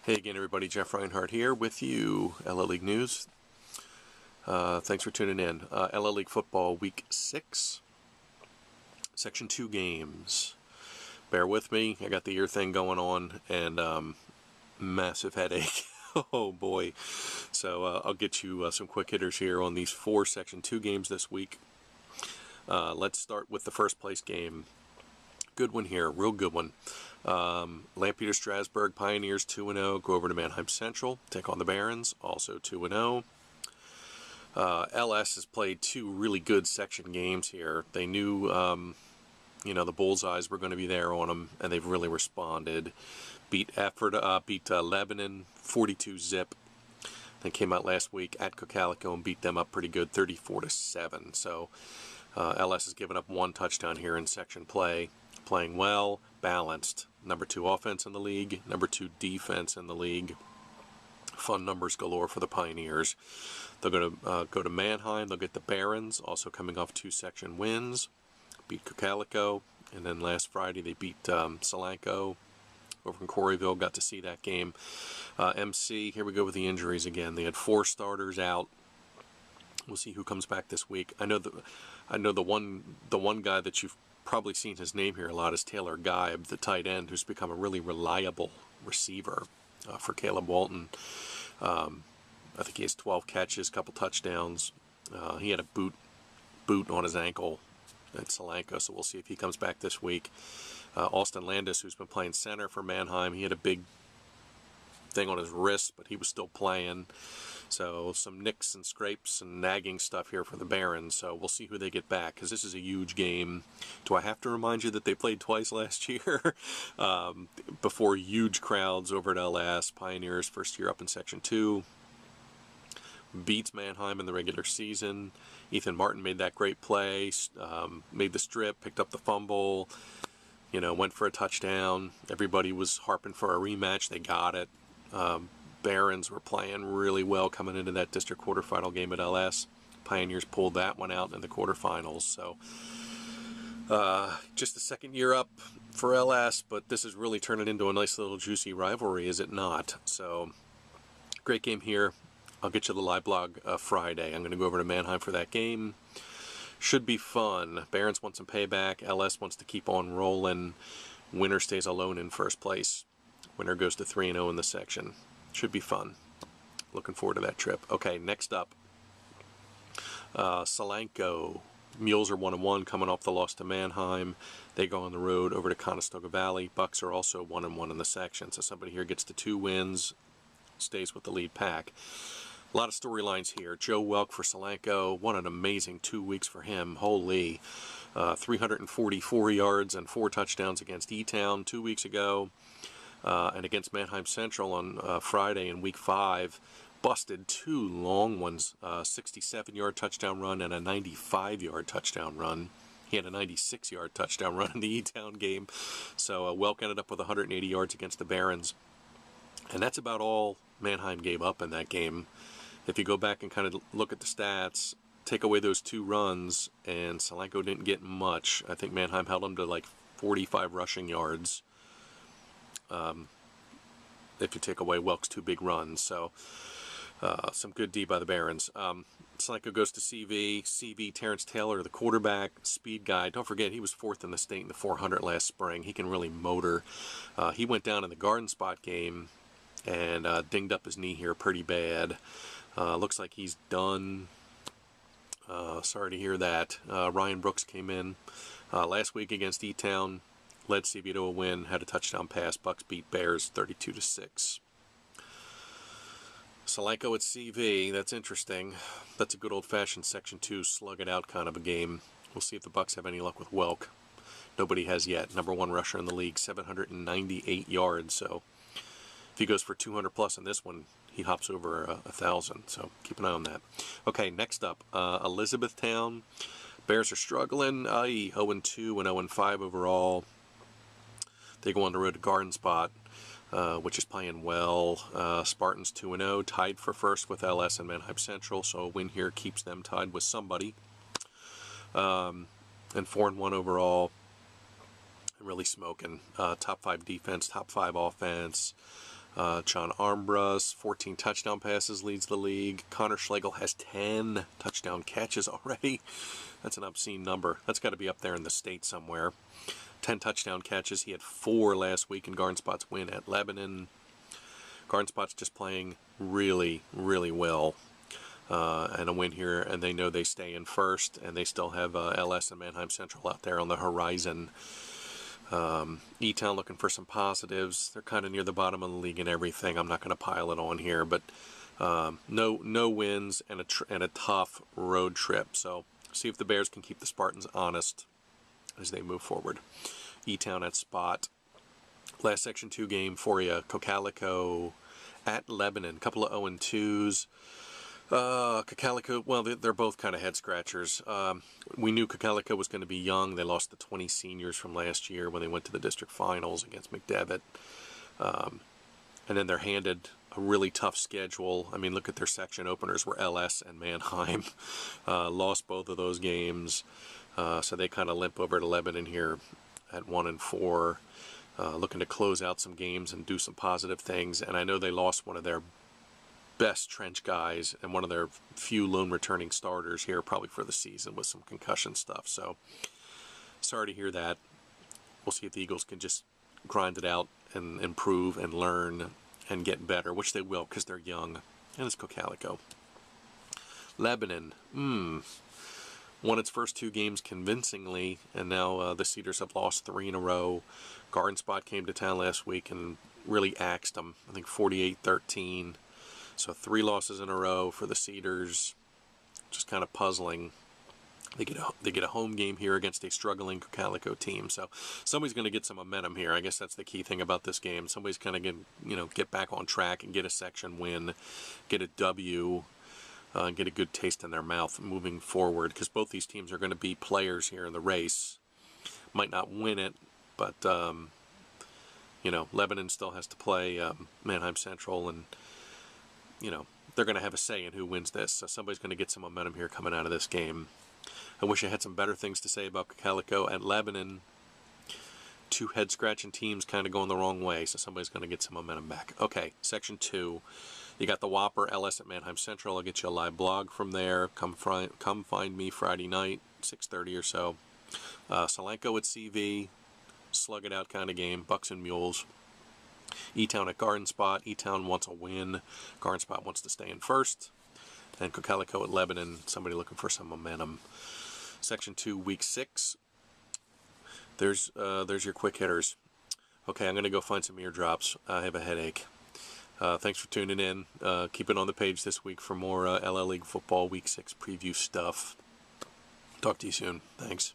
Hey again everybody, Jeff Reinhart here with you, LL League News. Thanks for tuning in. LL League Football Week 6, Section 2 games. Bear with me, I got the ear thing going on and massive headache. Oh boy. So I'll get you some quick hitters here on these 4 Section 2 games this week. Let's start with the first place game. Good one here, real good one. Lancaster-Strasburg Pioneers 2-0, go over to Mannheim Central, take on the Barons, also 2-0. LS has played 2 really good section games here. They knew, the bullseyes were going to be there on them, and they've really responded. Beat Lebanon 42-zip. They came out last week at Cocalico and beat them up pretty good, 34-7. So LS has given up 1 touchdown here in section play. Playing well, balanced. Number 2 offense in the league, number 2 defense in the league. Fun numbers galore for the Pioneers. They're going to go to Mannheim. They'll get the Barons, also coming off 2 section wins. Beat Cocalico, and then last Friday they beat Solanco over in Coreyville. Got to see that game. MC, here we go with the injuries again. They had 4 starters out. We'll see who comes back this week. I know the one guy that you've probably seen his name here a lot is Taylor Geib, the tight end, who's become a really reliable receiver for Caleb Walton. I think he has 12 catches, couple touchdowns. He had a boot on his ankle at Solanco, so we'll see if he comes back this week. Austin Landis, who's been playing center for Mannheim, he had a big thing on his wrist, but he was still playing. So some nicks and scrapes and nagging stuff here for the Barons. So we'll see who they get back, because this is a huge game. Do I have to remind you that they played twice last year before huge crowds over at LS? Pioneers first year up in Section 2. Beats Mannheim in the regular season. Ethan Martin made that great play, made the strip, picked up the fumble, went for a touchdown. Everybody was harping for a rematch. They got it. Barons were playing really well coming into that district quarterfinal game at LS. Pioneers pulled that one out in the quarterfinals. So just the second year up for LS, but this is really turning into a nice little juicy rivalry, is it not? So great game here. I'll get you the live blog Friday. I'm going to go over to Mannheim for that game. Should be fun. Barons want some payback. LS wants to keep on rolling. Winner stays alone in first place. Winner goes to 3-0 in the section. Should be fun. Looking forward to that trip. Okay, next up, Solanco. Mules are 1-1 coming off the loss to Mannheim. They go on the road over to Conestoga Valley. Bucks are also 1-1 in the section. So somebody here gets to 2 wins, stays with the lead pack. A lot of storylines here. Joe Welk for Solanco. What an amazing 2 weeks for him. Holy. 344 yards and 4 touchdowns against E-Town 2 weeks ago. And against Mannheim Central on Friday in Week 5, busted 2 long ones, 67-yard touchdown run and a 95-yard touchdown run. He had a 96-yard touchdown run in the E-Town game. So Welk ended up with 180 yards against the Barons. And that's about all Mannheim gave up in that game. If you go back and kind of look at the stats, take away those 2 runs, and Solanco didn't get much. I think Mannheim held them to like 45 rushing yards. If you take away Welk's 2 big runs. So some good D by the Barons. Solanco goes to CV. CV, Terrence Taylor, the quarterback, speed guy. Don't forget, he was 4th in the state in the 400 last spring. He can really motor. He went down in the garden spot game and dinged up his knee here pretty bad. Looks like he's done. Sorry to hear that. Ryan Brooks came in last week against E-Town. Led CV to a win, had a touchdown pass. Bucks beat Bears 32-6. Solanco at CV, that's interesting. That's a good old-fashioned Section 2 slug-it-out kind of a game. We'll see if the Bucks have any luck with Welk. Nobody has yet. Number 1 rusher in the league, 798 yards. So if he goes for 200 plus in this one, he hops over 1,000. So keep an eye on that. Okay, next up, Elizabethtown. Bears are struggling. 0-2 and 0-5 overall. They go on the road to Garden Spot, which is playing well. Spartans 2-0, tied for first with LS and Mannheim Central, so a win here keeps them tied with somebody. And 4-1 overall. Really smoking. Top 5 defense, top 5 offense. John Armbrust, 14 touchdown passes, leads the league. Connor Schlegel has 10 touchdown catches already. That's an obscene number. That's got to be up there in the state somewhere. 10 touchdown catches. He had 4 last week in Garnspot's win at Lebanon. Garnspot's just playing really, really well. And a win here, and they know they stay in first, and they still have LS and Mannheim Central out there on the horizon. E-Town looking for some positives. They're kind of near the bottom of the league and everything. I'm not going to pile it on here, but no wins and a tough road trip. So see if the Bears can keep the Spartans honest as they move forward. E-Town at Spot. Last Section 2 game for you. Cocalico at Lebanon. Couple of 0-2s. Cocalico, well, they're both kind of head scratchers. We knew Cocalico was going to be young. They lost the 20 seniors from last year when they went to the district finals against McDevitt. And then they're handed a really tough schedule. I mean, look at their section openers were LS and Mannheim. Lost both of those games. So they kind of limp over to Lebanon here at 1-4. Looking to close out some games and do some positive things. And I know they lost one of their best trench guys and one of their few lone returning starters here probably for the season with some concussion stuff. So sorry to hear that. We'll see if the Eagles can just grind it out and improve and learn and get better, which they will because they're young. And it's Cocalico. Lebanon, won its first 2 games convincingly, and now the Cedars have lost 3 in a row. Garden Spot came to town last week and really axed them. I think 48-13. So 3 losses in a row for the Cedars. Just kind of puzzling. They get a home game here against a struggling Cocalico team. So somebody's going to get some momentum here. I guess that's the key thing about this game. Somebody's going to get back on track and get a section win, get a W. Get a good taste in their mouth moving forward, because both these teams are going to be players here in the race. Might not win it, but Lebanon still has to play Mannheim Central, and they're going to have a say in who wins this. So somebody's going to get some momentum here coming out of this game. I wish I had some better things to say about Cocalico and Lebanon. 2 head-scratching teams kind of going the wrong way, so somebody's going to get some momentum back. Okay, Section 2. You got the Whopper, LS at Mannheim Central. I'll get you a live blog from there. Come find me Friday night, 6:30 or so. Solanco at CV, slug it out kind of game, Bucks and Mules. E-Town at Garden Spot. E-Town wants a win. Garden Spot wants to stay in first. And Cocalico at Lebanon, somebody looking for some momentum. Section 2, Week 6. There's your quick hitters. Okay, I'm going to go find some eardrops. I have a headache. Thanks for tuning in. Keep it on the page this week for more LL League Football Week 6 preview stuff. Talk to you soon. Thanks.